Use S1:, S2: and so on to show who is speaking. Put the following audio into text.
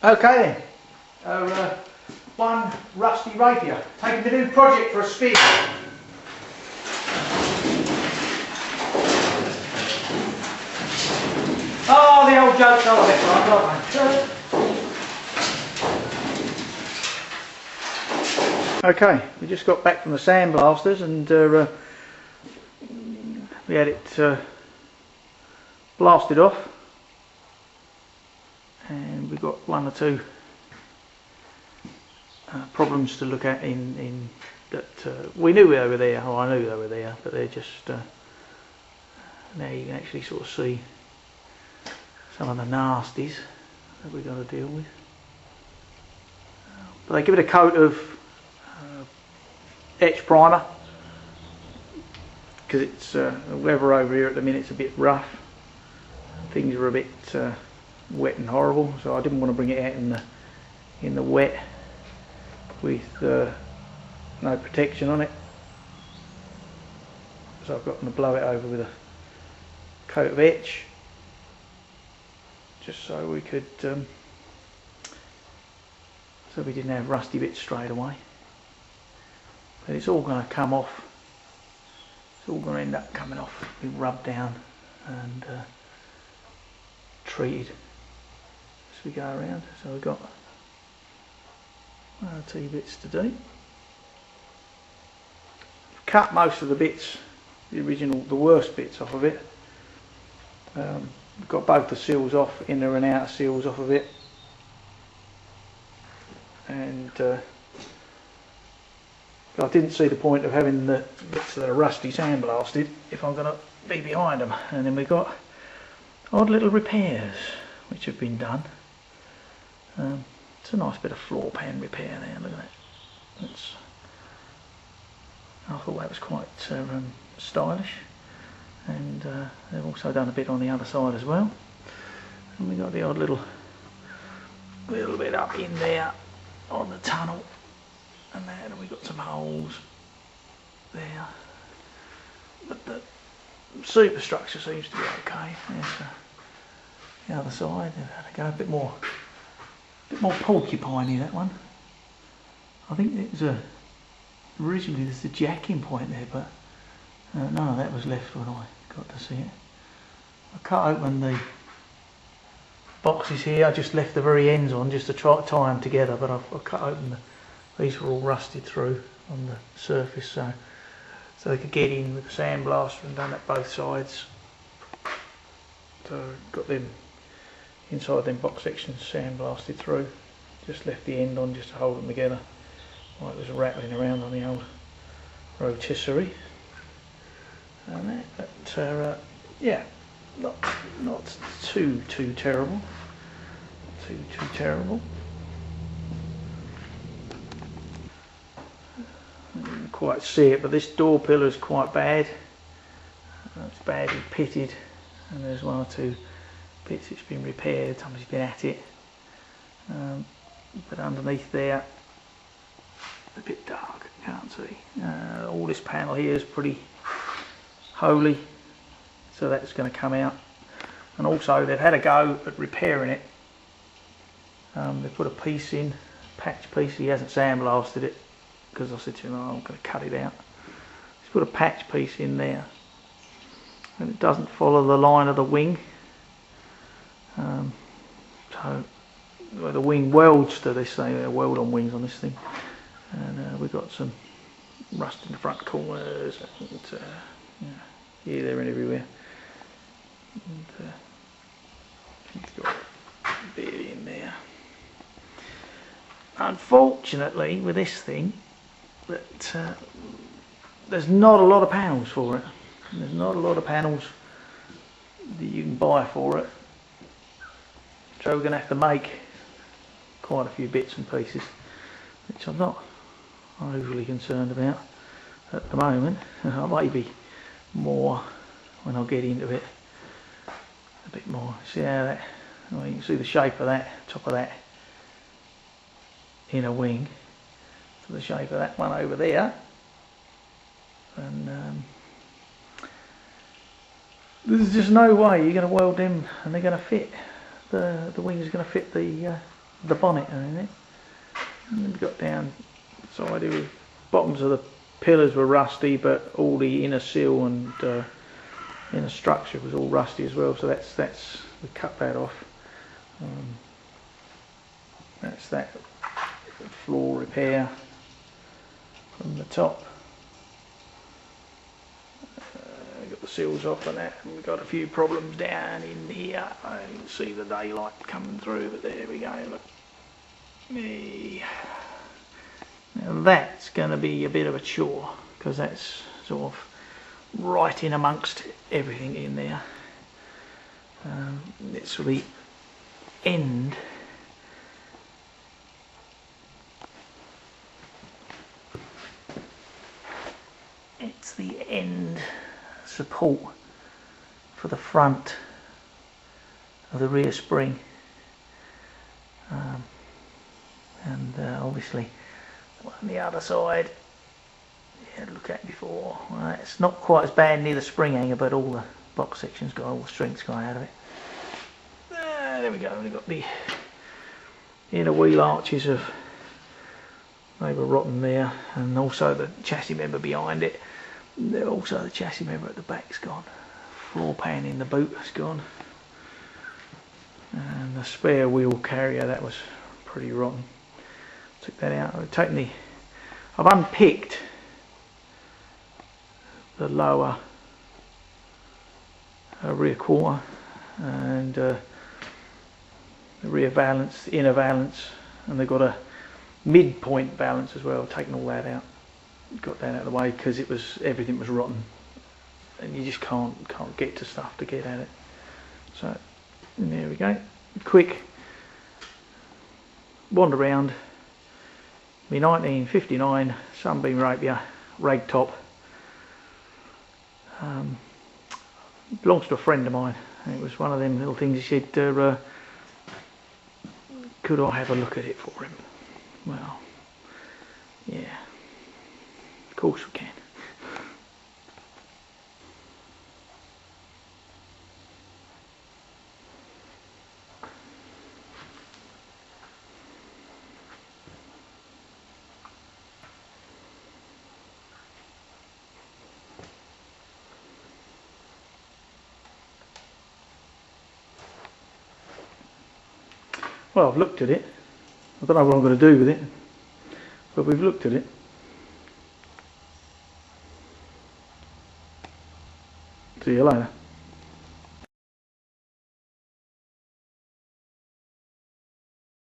S1: Okay then, our one rusty rapier, taking the new project for a spin. Oh, the old jokes are a bit right, aren't they? Okay, we just got back from the sandblasters and we had it blasted off, and we got one or two problems to look at in that we knew they were there, or I knew they were there, but they're just now you can actually sort of see some of the nasties that we've got to deal with. But they give it a coat of etch primer because it's the weather over here at the minute, it's a bit rough. Things are a bit wet and horrible, so I didn't want to bring it out in the wet with no protection on it. So I've got to blow it over with a coat of etch, just so we could so we didn't have rusty bits straight away. But it's all going to come off. It's all going to end up coming off, be rubbed down and treated as we go around. So we've got one or two bits to do. Cut most of the bits, the worst bits off of it. We've got both the seals off, inner and outer seals off of it, and I didn't see the point of having the bits that are rusty sandblasted if I'm going to be behind them. And then we've got odd little repairs which have been done. It's a nice bit of floor pan repair there, look at that. I thought that was quite stylish, and they've also done a bit on the other side as well. And we've got the odd little bit up in there on the tunnel, and then we've got some holes there. But the superstructure seems to be okay. There's the other side. They've had to go a bit more porcupiney, that one. I think it was originally there's a jacking point there, but none of that was left when I got to see it. I cut open the boxes here. I just left the very ends on just to try to tie them together, but I've cut open these were all rusted through on the surface, so they could get in with the sandblaster, and done that both sides. So got them inside them box sections sandblasted through. Just left the end on just to hold them together while it was rattling around on the old rotisserie. And that, but yeah, not too terrible. Too terrible. I didn't quite see it, but this door pillar is quite bad. It's badly pitted, and there's one or two bits it's been repaired. Somebody's been at it. But underneath there, a bit dark, can't see. All this panel here is pretty holy, so that's going to come out. And also they've had a go at repairing it. They put a piece in, patch piece. He hasn't sandblasted it because I said to him, oh, I'm going to cut it out. He's put a patch piece in there, and it doesn't follow the line of the wing. So well, the wing welds to this thing. They're weld on wings on this thing, and we've got some rust in the front corners, and here, there, and everywhere. And, you've got a bit in there. Unfortunately, with this thing, that there's not a lot of panels for it. There's not a lot of panels that you can buy for it. So we're going to have to make quite a few bits and pieces, which I'm not overly concerned about at the moment. I may be more when I get into it a bit more. See how that, well, you can see the shape of that, top of that inner wing, to the shape of that one over there, and there's just no way you're going to weld them and they're going to fit. The wing is going to fit the the bonnet and it. And then we got down side here. Bottoms of the pillars were rusty, but all the inner seal and inner structure was all rusty as well. So that's we cut that off. That's that floor repair from the top. Got the seals off and that, and we've got a few problems down in here. I can see the daylight coming through, but there we go. Look, now that's going to be a bit of a chore because that's sort of right in amongst everything in there. It's the end. It's the end support for the front of the rear spring, and obviously on the other side, you had to look at before. It's not quite as bad near the spring hanger, but all the box section's got all the strength's gone out of it. There we go. We've got the inner wheel arches they were rotten there, and also the chassis member behind it. Also the chassis member at the back's gone. Floor pan in the boot has gone, and the spare wheel carrier, that was pretty rotten. Took that out. I've unpicked the lower rear quarter and the rear valance, the inner valance, and they've got a mid-point valance as well. Taken all that out, got that out of the way because everything was rotten, and you just can't get to stuff to get at it. So there we go. Quick wander around my 1959 Sunbeam Rapier rag top. Belongs to a friend of mine. It was one of them little things. He said, could I have a look at it for him? Well, yeah, of course we can. Well, I've looked at it. I don't know what I'm going to do with it, but we've looked at it. See you later.